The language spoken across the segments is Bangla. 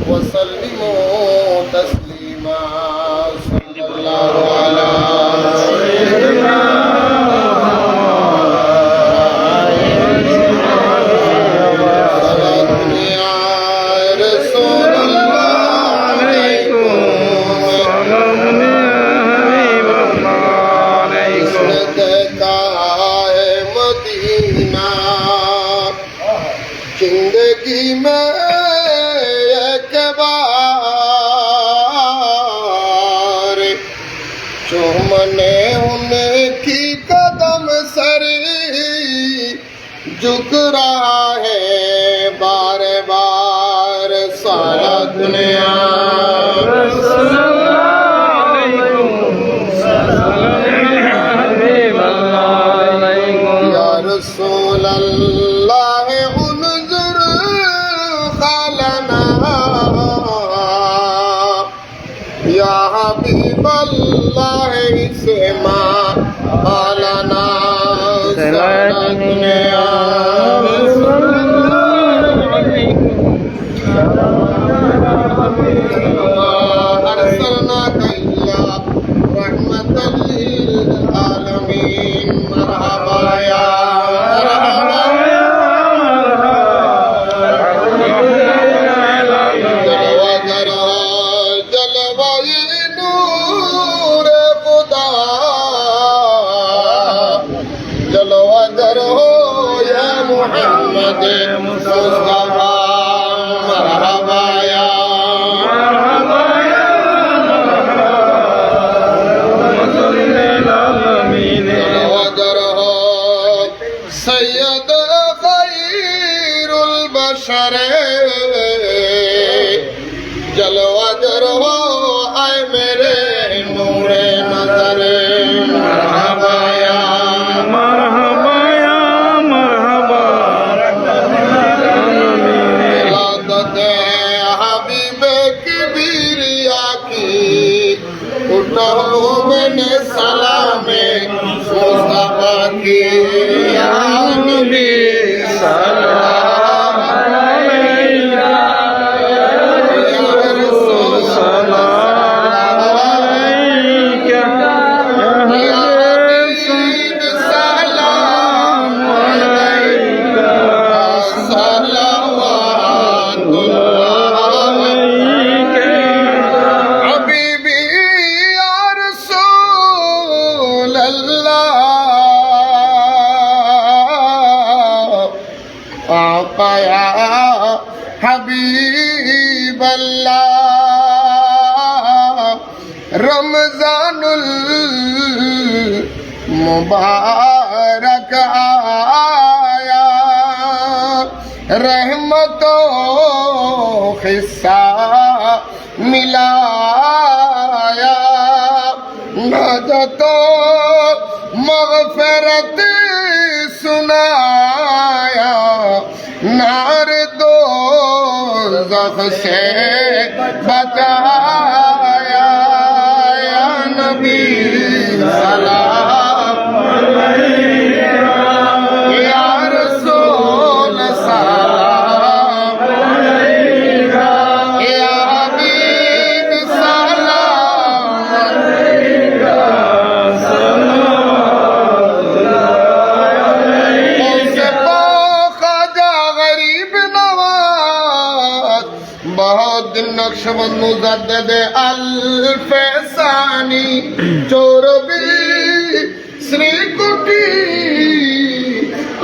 وسلموا تسليما صلى الله على जिंदगी में एक बार जो मने उनकी कदम सर झुक रहा है बार बार सारा दुनिया या रसूल अल्लाह या हबीब अल्लाह इस्मा आलना सारा दुनिया अरसलनाका इल्ला रहमतल लिल आलमीन मरहबा या मोहम्मद मुस्तफा मरहबा या सैयद खैरुल बशर जलवागर हो आए मेरे नूरे नजर मरहबा या मैंने सलाम मुस्तफा की या नबी सलाम अलैका या रसूल सलाम अलैका या हबीब सलाम अलैका सलवातुल्लाह अलैका हबीबी पाया हबीब अल्लाह रमजानुल मुबारक आया रहमतों हिस्सा मिलाया नजतो मग़फ़िरत सुनाया नार दो ज़ख़ से बचाया या नबी सलाम अलैका या रसूल सलाम अलैका या हबीब सलाम अलैका बहुत नक्शबंद मुजद्दिद अल-फैसानी चोरबी श्री कुटी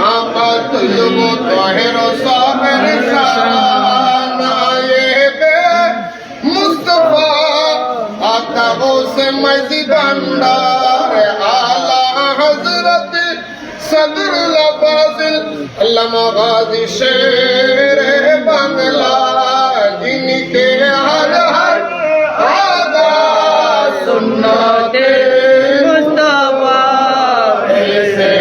आपा तय्यबो ताहिर साबिर शान आए बे मुस्तफा आका से मस्जिद अंडार आला हजरत सदर लबाजिल अल्लामा गाजी शेर बांग्ला जिनके हर हर आदा सुन्नते मुस्तफा ऐसे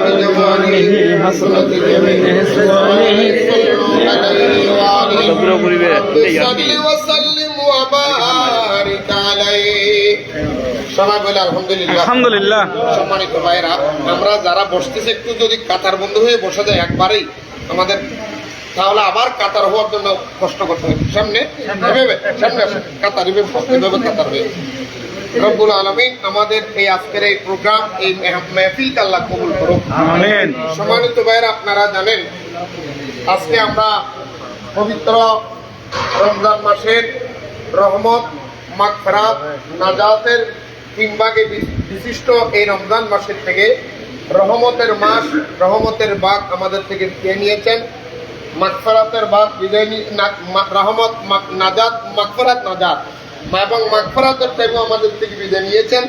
بجماله حسنت من إحسانه صل وسلم وبارك عليه সবাই বলে আলহামদুলিল্লাহ। আলহামদুলিল্লাহ। সম্মানিত ভাইরা, আমরা যারা বসতেছে একটু যদি কাতার বন্ধ হয়ে বসে যায় একবারেই আমাদের, তাহলে আবার কাতার হওয়ার জন্য কষ্ট করতে হবে। সামনে এভাবে সামনে আসেন, কাতার এভাবে কাতার হয়ে। রব্বুল আলামিন আমাদের এই আজকের এই প্রোগ্রাম, এই মেহফিলকে আল্লাহ কবুল করুক। আমিন। সম্মানিত ভাইরা, আপনারা জানেন আজকে আমরা পবিত্র রমজান মাসের রহমত, মাগফিরাত, নাজাতের 3 ভাগে বিশিষ্ট এই রমজান মাসের থেকে রহমতের মাস, রহমতের বাগ আমাদের থেকে বিদায় নিয়েছেন। মাগফিরাতের বাগ বিদায় রহমত, নাজাত, মাগফিরাত, নাজাত এবং মাগফিরাতের টাইমও আমাদের থেকে বিদায় নিয়েছেন।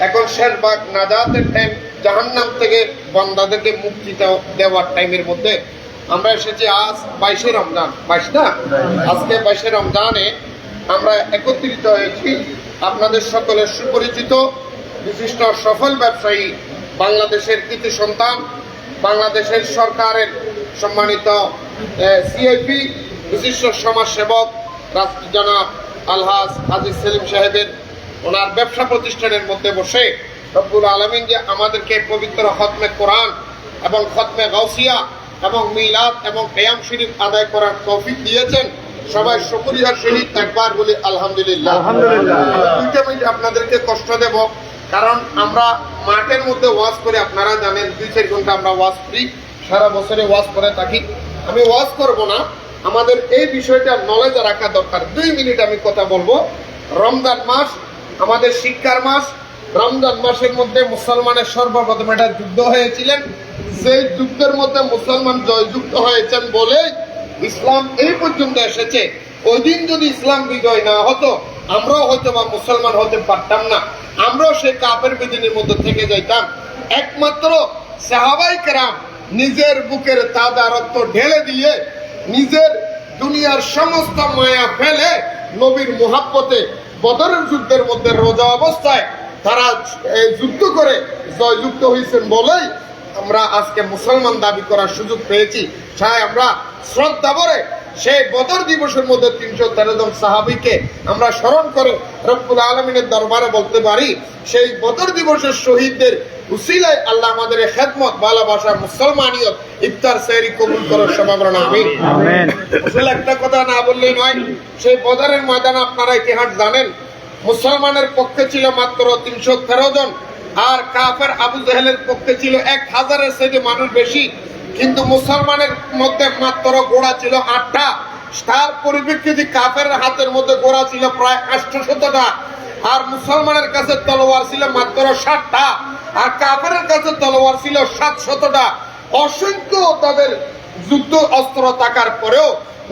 এখন শেষ বাগ নাজাতের টাইম, জাহান্নাম থেকে বান্দাদেরকে মুক্তি দেওয়ার টাইমের মধ্যে আমরা এসেছি। আজ 22শে রমজান, 22 না, আজকে 22শে রমজানে আমরা একত্রিত হয়েছি। আপনাদের সকলের সুপরিচিত বিশিষ্ট সফল ব্যবসায়ী, বাংলাদেশের কৃতি সন্তান, বাংলাদেশের সরকারের সম্মানিত সিআইপি, বিশিষ্ট সমাজসেবক জনাব আলহাজ হাজী সেলিম সাহেবের ওনার ব্যবসা প্রতিষ্ঠানের মধ্যে বসে রব্বুল আলামিন যে আমাদেরকে পবিত্র খতমে কোরআন এবং খতমে গাউসিয়া এবং মিলাদ এবং কিয়াম শরীফ আদায় করার তৌফিক দিয়েছেন। সবাই শুকরিয়ার সহিত একবার বলি আলহামদুলিল্লাহ। আলহামদুলিল্লাহ। দুইটা মিনিট আপনাদেরকে কষ্ট দেব, কারণ আমরা মাঠের মধ্যে ওয়াজ করে, আপনারা জানেন 2-4 ঘন্টা আমরা ওয়াজ করি, সারা বছরে ওয়াজ করে থাকি। আমি ওয়াজ করব না, আমাদের এই বিষয়টা নলেজ রাখা দরকার। 2 মিনিট আমি কথা বলবো। রমজান মাস আমাদের শিক্ষার মাস। রমজান মাসের মধ্যে মুসলমানের সর্বপ্রথম একটা যুদ্ধ হয়েছিলেন। সেই যুদ্ধের মধ্যে মুসলমান জয়যুক্ত হয়েছেন বলে ইসলাম এই পর্যন্ত এসেছে। ওই দিন যদি ইসলাম বিজয় না হতো, আমরাও হয়তো বা মুসলমান হতে পারতাম না, আমরাও সেই কাফের বিদিনের মধ্যে থেকে যাইতাম। একমাত্র সাহাবায়ে কেরাম নিজের বুকের তাজা রক্ত ঢেলে দিয়ে, নিজের দুনিয়ার সমস্ত মায়া ফেলে নবীর মুহাব্বতে বদরের যুদ্ধের মধ্যে রোজা অবস্থায় তারা যুদ্ধ করে জয়যুক্ত হয়েছেন বলেই আমরা আজকে মুসলমান দাবি করার সুযোগ পেয়েছি। চাই আমরা শ্রদ্ধা ভরে সেই বদর দিবসের মধ্যে 313 জন সাহাবীকে আমরা স্মরণ করে রব্বুল আলামিনের দরবারে বলতে পারি, সেই বদর দিবসের শহীদদের উসিলায় আল্লাহ আমাদের খেদমত, ভালোবাসা, মুসলমানিয়ত, ইফতার সেহরি কবুল করার সমাবরণ। আমিন। আসলে একটা কথা না বললেই নয়, সেই বদরের ময়দানে আপনারা ইতিহাস জানেন, মুসলমানের পক্ষে ছিল মাত্র 313 জন, আর কাফের আবু জাহেলের পক্ষে ছিল 1000-এর চেয়ে মানুষ বেশি। কিন্তু মুসলমানের মধ্যে মাত্র ঘোড়া ছিল 8টা। তার পরিপ্রেক্ষিতে কাফের হাতের মধ্যে ঘোড়া ছিল প্রায় 800টা, আর মুসলমানের কাছে তলোয়ার ছিল মাত্র 60টা, আর কাফের কাছে তলোয়ার ছিল 700টা। অসংখ্য তাদের যুদ্ধ অস্ত্র থাকার পরেও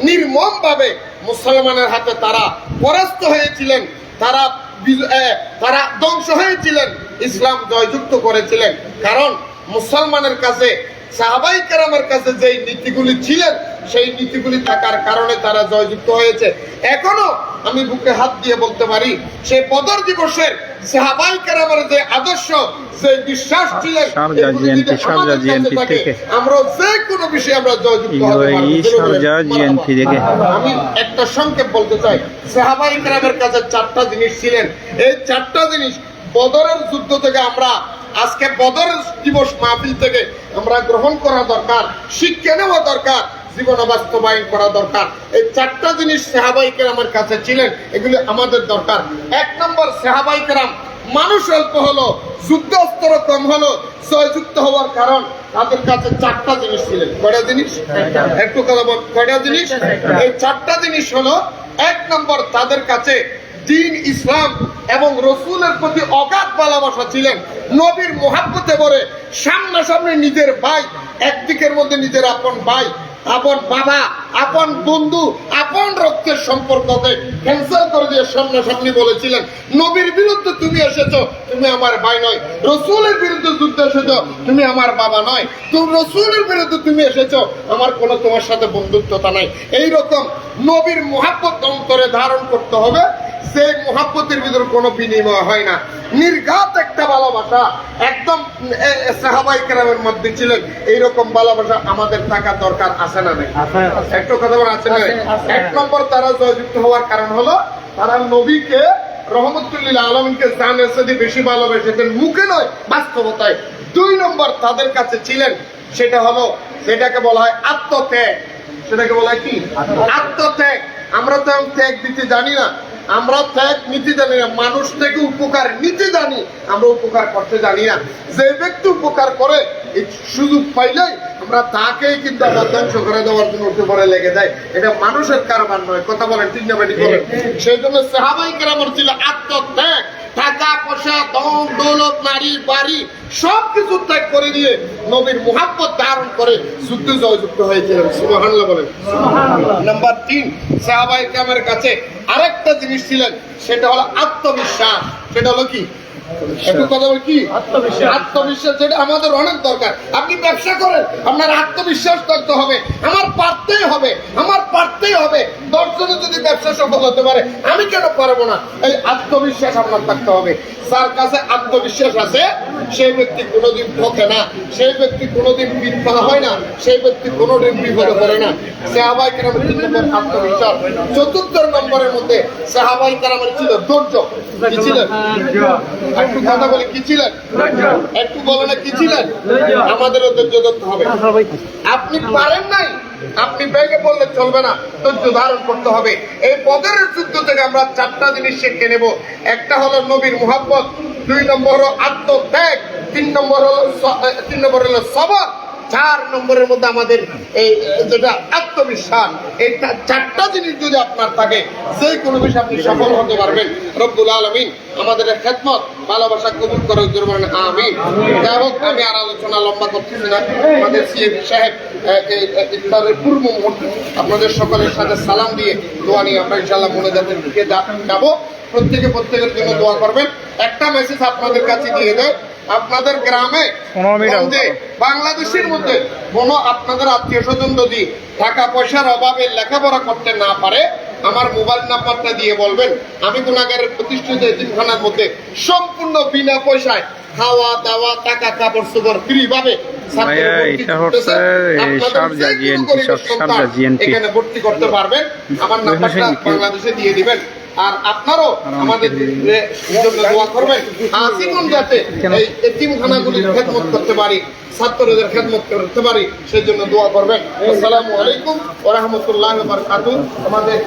নির্মম ভাবে মুসলমানের হাতে তারা পরাস্ত হয়েছিলেন, তারা ধ্বংস হয়েছিলেন, ইসলাম জয়যুক্ত করেছিলেন। কারণ মুসলমানের কাছে, সাহাবায়ে কেরামের কাছে যেই নীতিগুলি ছিলেন, সেই নীতিগুলি থাকার কারণে তারা জয়যুক্ত হয়েছে। এখনো আমি বুকে হাত দিয়ে বলতে পারি, সেই বদর দিবসের সাহাবায়ে কেরামের যে আদর্শ, যে বিশ্বাস ছিলেন, আমরা যে কোনো বিষয়ে আমরা জয়যুক্ত হতে পারি। আমি একটা সংক্ষেপ বলতে চাই, সাহাবায়ে কেরামের কাছে 4টা জিনিস ছিলেন। এই 4টা জিনিস বদরের যুদ্ধ থেকে আমরা আজকে বদর দিবস মাহফিল থেকে আমরা গ্রহণ করা দরকার, শিক্ষা নেওয়া দরকার, জীবনে বাস্তবায়ন করা দরকার। এই 4টা জিনিস সাহাবায়ে কেরামের কাছে ছিলেন, এগুলি আমাদের দরকার। 1 নম্বর, সাহাবায়ে কেরাম মানুষ অল্প হলো, যুদ্ধ অস্ত্র কম হলো, জয়যুক্ত হওয়ার কারণ তাদের কাছে 4টা জিনিস ছিলেন। কয়টা জিনিস? একটু কথা বল, কয়টা জিনিস? এই 4টা জিনিস হলো, 1 নম্বর, তাদের কাছে দ্বীন ইসলাম এবং রসুলের প্রতি অগাধ ভালোবাসা ছিলেন। নবীর মুহাব্বতে ভরে সামনাসামনি নিজের ভাই, একদিকের মধ্যে নিজের আপন ভাই, আপন বাবা, আপন বন্ধু, আপন রক্তের সম্পর্ককে ক্যান্সেল করে দিয়ে সামনাসামনি বলেছিলেন, নবীর বিরুদ্ধে তুমি এসেছো, তুমি আমার ভাই নয়। রসুলের বিরুদ্ধে যুদ্ধে এসেছো, তুমি আমার বাবা নয়। তুমি রসুলের বিরুদ্ধে তুমি এসেছো, আমার কোনো তোমার সাথে বন্ধুত্বতা নাই। এইরকম নবীর মুহাব্বত অন্তরে ধারণ করতে হবে। সেই মুহাব্বতের ভিতরে কোনো বিনিময় হয় না, নির্ঘাত একটা ভালোবাসা। একদম সাহাবায়ে কেরামের মধ্যে ছিলেন। এইরকম ভালোবাসা আমাদের থাকা দরকার আছে না নাই? একটু কথা বলা আছে না? এক নম্বর তারা জয়যুক্ত হওয়ার কারণ হলো তারা নবীকে রহমতুল্লিল আলমিনকে জানের সাথে বেশি ভালোবেসেছেন, মুখে নয় বাস্তবতায়। দুই নম্বর তাদের কাছে ছিলেন সেটা হলো যেটাকে বলা হয় আত্মত্যাগ। সেটাকে বলা হয় কি? আত্মত্যাগ। আমরা তো ত্যাগ দিতে জানি না, আমরা ত্যাগ নিতে জানি না, মানুষ থেকে উপকার নিতে জানি, আমরা উপকার করতে জানি না। যে ব্যক্তি উপকার করে এই সুযোগ পাইলেই আমরা তাকেই কিন্তু আমার ধ্বংস করে দেওয়ার জন্য উঠে পড়ে লেগে যায়। এটা মানুষের কারবার নয়। কথা বলেন ঠিক না বেঠিক বলেন? সেই জন্য সাহাবায়ে কেরামের ছিল আত্মত্যাগ। টাকা পয়সা, ধন দৌলত, নারী বাড়ি সবকিছু ত্যাগ করে দিয়ে নবীর মুহাব্বত ধারণ করে যুদ্ধে জয়যুক্ত হয়েছিলেন। সুবহানাল্লাহ বলেন। নাম্বার 3, সাহাবায়ে কেরামের কাছে আরেকটা জিনিস ছিলেন, সেটা হলো আত্মবিশ্বাস। সেটা হলো কি? একটু কথা বল কি? আত্মবিশ্বাস। যেটা আমাদের অনেক দরকার। আপনি ব্যবসা করেন, আপনার আত্মবিশ্বাস থাকতে হবে, আমার পারতেই হবে, আমার পারতেই হবে। 10 জনে যদি ব্যবসা সফল হতে পারে, আমি কেন পারবো না? এই আত্মবিশ্বাস আপনার থাকতে হবে। যার কাছে আত্মবিশ্বাস আছে সেই ব্যক্তি কোনোদিন ঠকে না, সেই ব্যক্তি কোনোদিন মিথ্যা হয় না, সেই ব্যক্তি কোনোদিন বিপদে পড়ে না। সাহাবায়ে কেরামের 3 নম্বর আত্মবিশ্বাস। 4 নম্বরের মধ্যে সাহাবায়ে কেরামের ছিল ধৈর্য। কি ছিলেন? একটু কথা বলে কি ছিলেন? একটু বলে না কি ছিলেন? আমাদেরও ধৈর্য ধরতে হবে। আপনি পারেন নাই, আপনি ব্যাগে বললে চলবে না, ধৈর্য ধারণ করতে হবে। এই বদরের যুদ্ধ থেকে আমরা 4টা জিনিস শিখে নেব। একটা হলো নবীর মুহাব্বত, 2 নম্বর হলো আত্মত্যাগ, 3 নম্বর হলো সবর, 4 নম্বরের মধ্যে আমাদের এই যেটা আত্মবিশ্বাস। এই 4টা জিনিস যদি আপনার থাকে, যে কোনো বিষয়ে আপনি সফল হতে পারবেন। রব্বুল আলামিন আমাদের খেদমত ভালোবাসা কবুল করে জোরে আমিন। যাই হোক, আমি আর আলোচনা লম্বা করতেছি না। আমাদের সিএবি সাহেব ইফতারের পূর্ব মুহূর্তে আপনাদের সকলের সাথে সালাম দিয়ে দোয়া নিয়ে আমরা ইনশাআল্লাহ মোনাজাতের দিকে যাবো। প্রত্যেকের জন্য দোয়া করবেন। একটা মেসেজ আপনাদের কাছে দিয়ে দেয়, আপনাদের গ্রামে বাংলাদেশের মধ্যে কোন আপনাদের আত্মীয় স্বজন যদি টাকা পয়সার অভাবে লেখাপড়া করতে না পারে, আমার মোবাইল নাম্বারটা দিয়ে বলবেন। আমি গুনাহগারের প্রতিষ্ঠিত এতিমখানার মধ্যে সম্পূর্ণ বিনা পয়সায় খাওয়া দাওয়া, টাকা কাপড় চোপড় ফ্রি ভাবে এখানে ভর্তি করতে পারবেন। আমার নাম্বারটা বাংলাদেশে দিয়ে দিবেন। আর আপনারও আমাদের জন্য দোয়া করবেন, আজীবন যাতে এই এতিমখানাগুলির খেদমত করতে পারি, ছাত্রদের খেদমত করতে পারি, সেই জন্য দোয়া করবেন। আসসালামু আলাইকুম ওয়া রাহমাতুল্লাহি ওয়া বারাকাতুহু। আমাদের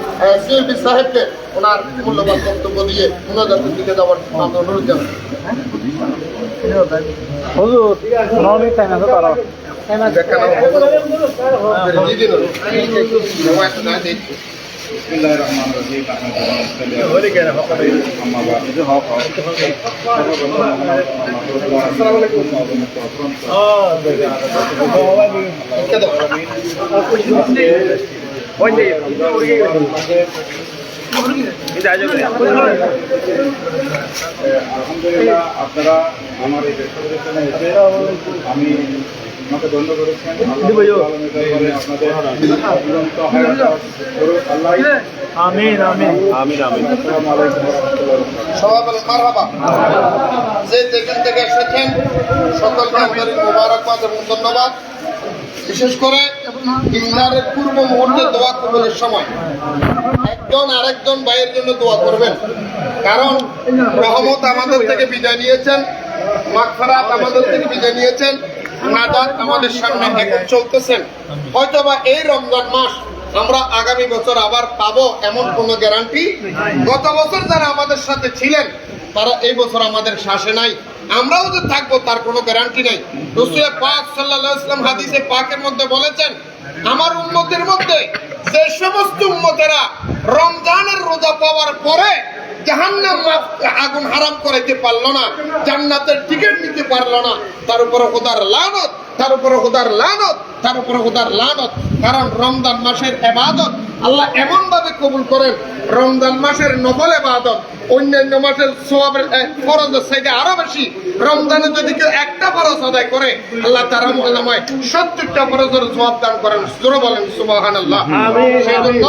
সিএবি সাহেবকে ওনার মূল্যবান বক্তব্য দিয়ে মোনাজাতের দিকে যাওয়ার অনুরোধ জানাই। হুজুর নবী তাই না তো পারো আলহামদুলিল্লাহ, আপনারা আমার এই ব্যক্তিগত এসে আমি আমাকে ধন্য করেছেন। আমিন আমিন আমিন আমিন। সবাই বলেন মারহাবা। যে যেখান থেকে এসেছেন সকলকে আন্তরিক মোবারকবাদ এবং ধন্যবাদ। বিশেষ করে ইফতারের পূর্ব মুহূর্তে দোয়া কবুলের সময় একজন আরেকজন ভাইয়ের জন্য দোয়া করবেন। কারণ রহমত আমাদের থেকে বিদায় নিয়েছেন, মাগফিরাত আমাদের থেকে বিদায় নিয়েছেন, নাজাত আমাদের সামনে এখন চলতেছেন। হয়তোবা এই রমজান মাস আমরা আগামী বছর আবার পাবো এমন কোনো গ্যারান্টি। গত বছর যারা আমাদের সাথে ছিলেন তারা এই বছর আমাদের শাসে নাই, আমরাও যে থাকবো তার কোনো গ্যারান্টি নাই। রাসূল পাক সাল্লাল্লাহু আলাইহি ওয়াসাল্লাম হাদিসে পাকের মধ্যে বলেছেন, আমার উম্মতের মধ্যে যে সমস্ত উম্মতেরা রমজানের রোজা পাওয়ার পরে জাহান্নাম আগুন হারাম করাইতে পারলো না, জান্নাতের টিকিট নিতে পারলো না, তার উপরে খোদার লানত, তার উপরে খোদার লানত, তার উপরে খোদার লানত। কারণ রমজান মাসের ইবাদত আল্লাহ এমন ভাবে কবুল করেন, রমজান মাসের নফল ইবাদত অন্যান্য মাসের সওয়াবের ফরজের চাইতে আরো বেশি। রমজানে যদি কেউ একটা ফরজ আদায় করে, আল্লাহ তার আমলনামায় 70টা ফরজের সওয়াব দান করেন। জোরে বলেন সুবহানাল্লাহ। সেই জন্য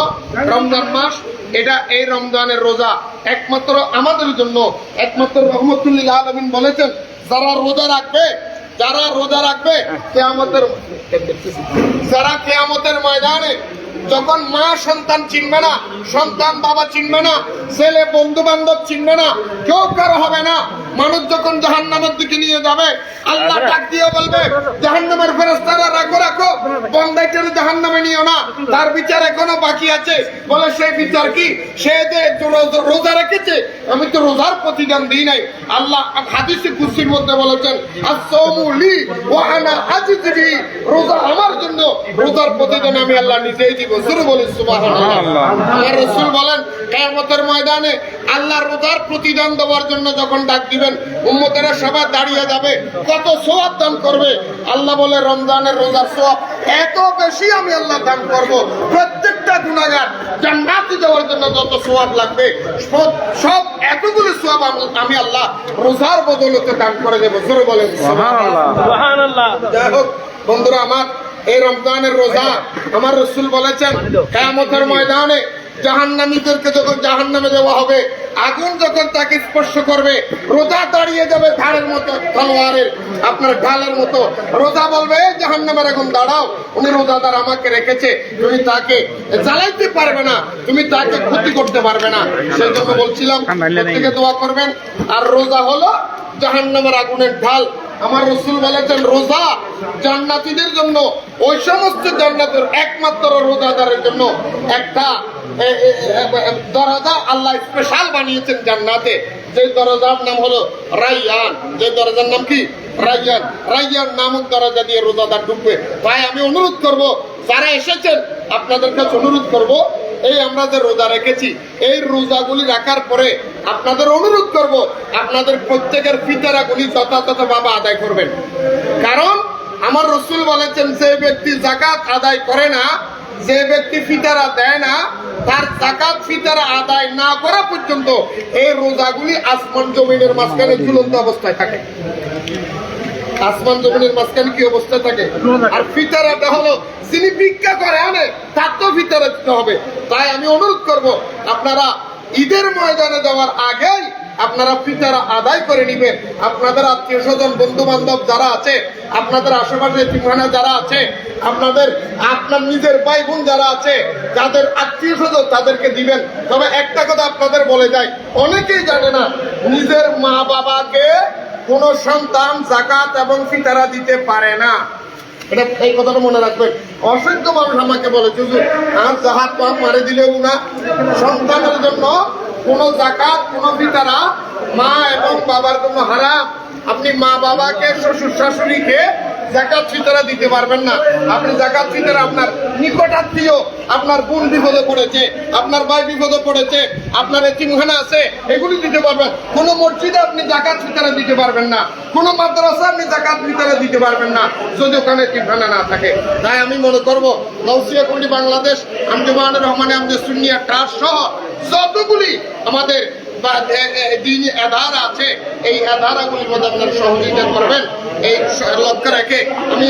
রমজান মাস এটা, এই রমজানের রোজা একমাত্র আমাদের জন্য, একমাত্র রহমতুল্লিল আলামিন বলেছেন যারা রোজা রাখবে, যারা রোজা রাখবে কিয়ামতের যারা কিয়ামতের ময়দানে যখন মা সন্তান চিনবে না, সন্তান বাবা চিনবে না, ছেলে বন্ধু বান্ধব চিনবে না, কেউ কারো হবে না, মানুষ যখন জাহান্নামের দিকে নিয়ে যাবে আল্লাহ ডাক দিয়ে বলবে জাহান্নামের ফেরেশতারা রাখো রাখো, বন্দাইটার জাহান্নামে নিও না, তার বিচার এখনো বাকি আছে। বলে সেই বিচার কি? সে যে রোজা রেখেছে, আমি তো রোজার প্রতিদান দিই নাই। আল্লাহ হাদিসে কুদসির মধ্যে বলেছেন আস-সাওমু লি ওয়া আনা আজিজু বিহি, রোজা আমার জন্য, রোজার প্রতিদান আমি আল্লাহ নিজেই দিব। জোরে বলি সুবহানাল্লাহ। আমার রাসূল বলেন কিয়ামতের ময়দানে আল্লাহ রোজার প্রতিদান দেওয়ার জন্য যখন ডাক দিবেন, উম্মতেরা সবাই দাঁড়িয়ে যাবে, কত সওয়াব দান করবে। আল্লাহ বলে রমজানের রোজার সওয়াব এত বেশি আমি আল্লাহ দান করব, প্রত্যেকটা গুনাহগার জান্নাতে যাওয়ার জন্য যত সওয়াব লাগবে সব এতগুলো সওয়াব আমি আল্লাহ রোজার বদৌলতে দান করে দেব। জোরে বলেন সুবহানাল্লাহ। সুবহানাল্লাহ। যাই হোক বন্ধুরা আমার, এই রমজানের রোজা আমার রাসূল বলেছেন কিয়ামতের ময়দানে জাহান্নামীদেরকে যখন জাহান্নামে দেওয়া হবে, আগুন যখন তাকে স্পর্শ করবে, রোজা দাঁড়িয়ে যাবে ধারের মতো, তলোয়ারের আপনার ঢালের মতো। রোজা বলবে জাহান্নামের আগুন দাঁড়াও, উনি রোজাদার আমাকে রেখেছে, তুমি তাকে জ্বালাইতে পারবে না, তুমি তাকে ক্ষতি করতে পারবে না। সেই জন্য বলছিলাম প্রত্যেকে দোয়া করবেন। আর রোজা হলো জাহান্নামের আগুনের ঢাল। আমার রাসূল বলেছেন রোজা জান্নাতীদের জন্য, ওই সমস্ত জান্নাতের একমাত্র রোজাদারের জন্য একটা দরজা আল্লাহ স্পেশাল বানিয়েছেন জান্নাতে, যে দরজার নাম হলো রাইয়ান। যে দরজার নাম কি? রাইয়ান। রাইয়ান নামক দরজা দিয়ে রোজাদার ঢুকবে। তাই আমি অনুরোধ করব, যারা এসেছেন আপনাদের কাছে অনুরোধ করব, এই আমরা যে রোজা রেখেছি, এই রোজাগুলি রাখার পরে আপনাদের অনুরোধ করব আপনাদের প্রত্যেকের ফিতরাগুলি যথাযথভাবে আদায় করবেন। কারণ আমার রাসূল বলেছেন যে ব্যক্তি যাকাত আদায় করে না, যে ব্যক্তি ফিতরা দেয় না, তার যাকাত ফিতরা আদায় না করা পর্যন্ত এই রোজাগুলি আসমান জমিনের মাঝখানে ঝুলন্ত অবস্থায় থাকে। আসমান জমিনের মাঝখানে কি অবস্থায় থাকে? আর ফিতরাটা হলো যিনি ভিক্ষা করে আনে, তার তো ফিতরা দিতে হবে। তাই আমি অনুরোধ করব আপনারা ঈদের ময়দানে যাওয়ার আগেই আপনারা ফিতরা আদায় করে নেবেন। আপনাদের আত্মীয় স্বজন বন্ধু বান্ধব যারা আছে, আপনাদের আশেপাশে ঠিকানা যারা আছে, আপনার নিজের ভাই বোন যারা আছে, যাদের আত্মীয় স্বজন তাদেরকে দিবেন। তবে একটা কথা আপনাদের বলে যায়, অনেকেই জানে না নিজের মা বাবাকে কোন সন্তান যাকাত এবং ফিতরা দিতে পারে না। এটা এই কথাটা মনে রাখবেন। অসংখ্য মানুষ আমাকে বলে হুজুর আর জাহাজ পাপ মারে দিলেও না, সন্তানের জন্য কোন যাকাত কোন ফিতরা মা এবং বাবার জন্য হারাম। আপনি মা বাবাকে শ্বশুর শাশুড়িকে যাকাত ফিতরা দিতে পারবেন না। আপনি যাকাত ফিতরা আপনার নিকটাত্মীয়, আপনার বোন বিপদে পড়েছে, আপনার ভাই বিপদে পড়েছে, আপনার এতিমখানা আছে, এগুলি দিতে পারবেন। কোন মসজিদে আপনি যাকাত ফিতরা দিতে পারবেন না, কোন মাদ্রাসা আপনি যাকাত ফিতরা দিতে পারবেন না যদি ওখানে এতিমখানা না থাকে। তাই আমি মনে করব গাউসিয়া পল্লী বাংলাদেশ আঞ্জুমানুর রহমানে আমাদের সুন্নিয়া ট্রাস্ট সহ যতগুলি আমাদের দিনী আধারা আছে, এই আধারাগুলির মধ্যে আপনারা সহযোগিতা করবেন। এই লক্ষ্য রেখে আমি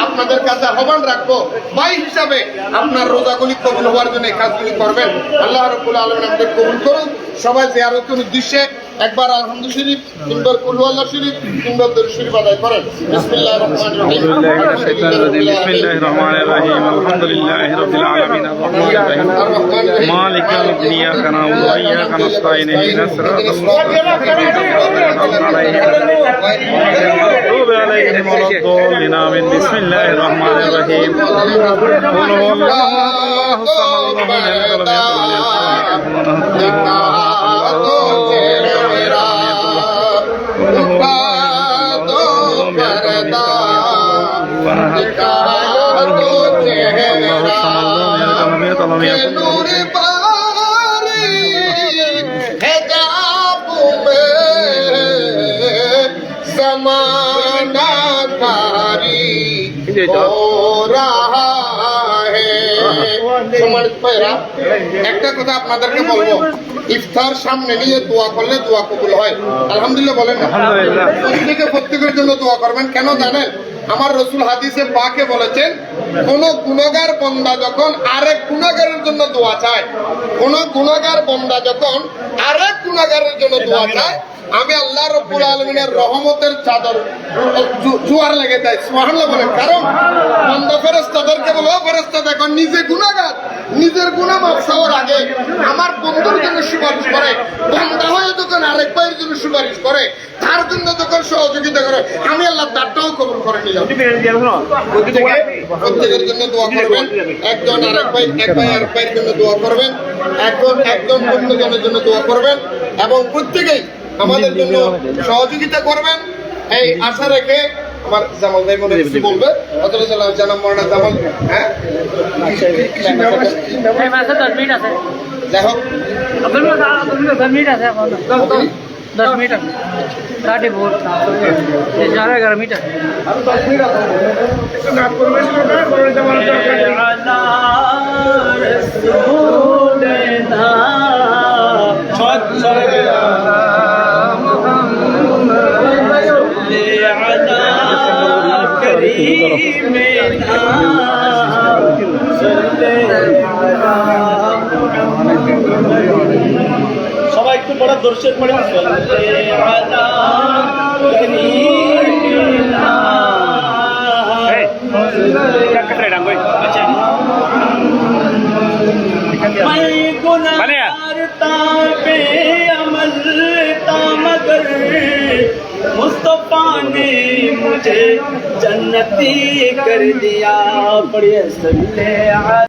আপনাদের কাছে আহ্বান রাখবো, ভাই হিসাবে আপনার রোজাগুলি কবুল হওয়ার জন্য এই কাজগুলি করবেন। আল্লাহ রাব্বুল আলামিন আমাদের কবুল করুন। সবাই জিয়ারতের উদ্দেশ্যে একবার আলহামদুলিল্লাহ শরীফ, তিনবার কুল হুয়াল্লাহ শরীফ, তিনবার দরুদ শরীফ আদায় করেন। বিসমিল্লাহির রহমানির রহিম। বিসমিল্লাহির রহমানির রহিম। আলহামদুলিল্লাহি রাব্বিল আলামিন। আর-রাহমানির রহিম। মালিকি ইয়াউমিদ্দিন। ইয়াকা না'বুদু ওয়া ইয়াকা নাস্তাঈন। ইহদিনাস সিরাতাল মুস্তাকিম। মাগদুবি আলাইহিম ওয়ালাদ-দাল্লিন। আমিন। বিসমিল্লাহির রহমানির রহিম। কুল হুয়াল্লাহু সামাদ। একটা কথা আপনাদেরকে বলবো, ইফতার সামনে নিয়ে দোয়া করলে দোয়া কবুল হয়। আলহামদুলিল্লাহ বলেন না? প্রত্যেকের জন্য দোয়া করবেন। কেন জানেন? আমার রাসূল হাদিসে পাকে বলেছেন, কোন গুনাহগার বান্দা যখন আরেক গুনাহগারের জন্য দোয়া চায়, কোন গুনাহগার বান্দা যখন আরেক গুনাহগারের জন্য দোয়া চায়, আমি আল্লাহ রাব্বুল আলামিনের রহমতের চাদর জোয়ার লেগে দেয় সুবহানাল্লাহ বলেন। কারণ বান্দা ফেরেশতাদেরকে বলে, ও ফেরেশতা দেখো নিজে গুনাহগার, নিজের গুনাহ মাফ চাওয়ার আগে আমার বন্ধুর জন্য সুপারিশ করে, বান্দা হয়ে যখন আরেক ভাইয়ের জন্য সুপারিশ করে, তার জন্য যখন সহযোগিতা করে, আমি আল্লাহ তারটাও কবুল করে নিলাম। প্রত্যেকের জন্য দোয়া করবেন, একজন আরেক ভাই, এক ভাই আরেক ভাইয়ের জন্য দোয়া করবেন, একজন অন্যজনের জন্য দোয়া করবেন এবং প্রত্যেকেই আমাদের জন্য সহযোগিতা করবেন। এই আশা রেখে আমার জামাল ভাই মনে কিছু বলবে, অথবা জানাম মরানা জামাল। হ্যাঁ যাই হোক 10 মিনিট আছে এখন 10 মিনিট আছে কাটে ভোট 11:30 মিনিট আছে সবাই একটু বড় দর্শক পড়ে मगर मुस्तफा ने मुझे जन्नती कर दिया। बड़े